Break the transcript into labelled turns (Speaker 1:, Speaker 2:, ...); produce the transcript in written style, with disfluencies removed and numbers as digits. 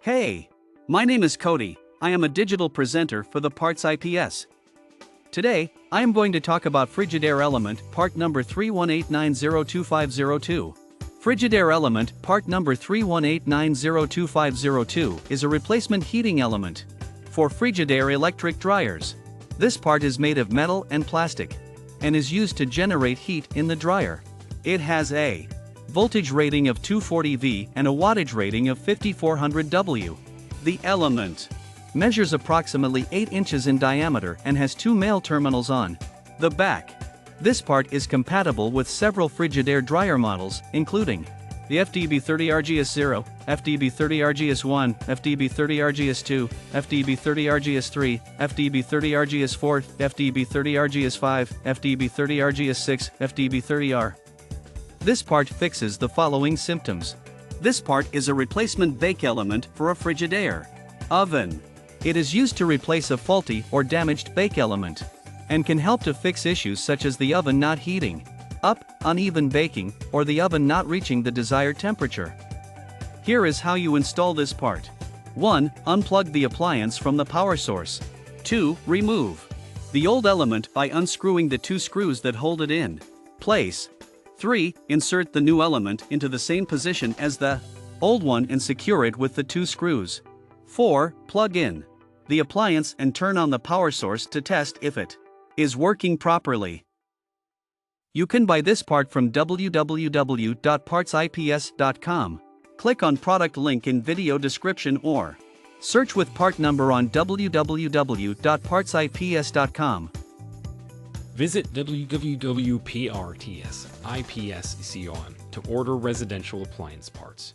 Speaker 1: Hey! My name is Cody. I am a digital presenter for the PartsIPS. Today, I am going to talk about Frigidaire Element part number 318902502. Frigidaire Element part number 318902502 is a replacement heating element for Frigidaire electric dryers. This part is made of metal and plastic and is used to generate heat in the dryer. It has a voltage rating of 240V and a wattage rating of 5400 W. The element measures approximately 8 inches in diameter and has 2 male terminals on the back. This part is compatible with several Frigidaire dryer models, including the FDB30RGS0, FDB30RGS1, FDB30RGS2, FDB30RGS3, FDB30RGS4, FDB30RGS5, FDB30RGS6, FDB30R. This part fixes the following symptoms. This part is a replacement bake element for a Frigidaire oven. It is used to replace a faulty or damaged bake element and can help to fix issues such as the oven not heating up, uneven baking, or the oven not reaching the desired temperature. Here is how you install this part. 1. Unplug the appliance from the power source. 2. Remove the old element by unscrewing the 2 screws that hold it in place. 3. Insert the new element into the same position as the old one and secure it with the 2 screws. 4. Plug in the appliance and turn on the power source to test if it is working properly. You can buy this part from www.partsips.com. Click on product link in video description or search with part number on www.partsips.com.
Speaker 2: Visit www.partsips.com to order residential appliance parts.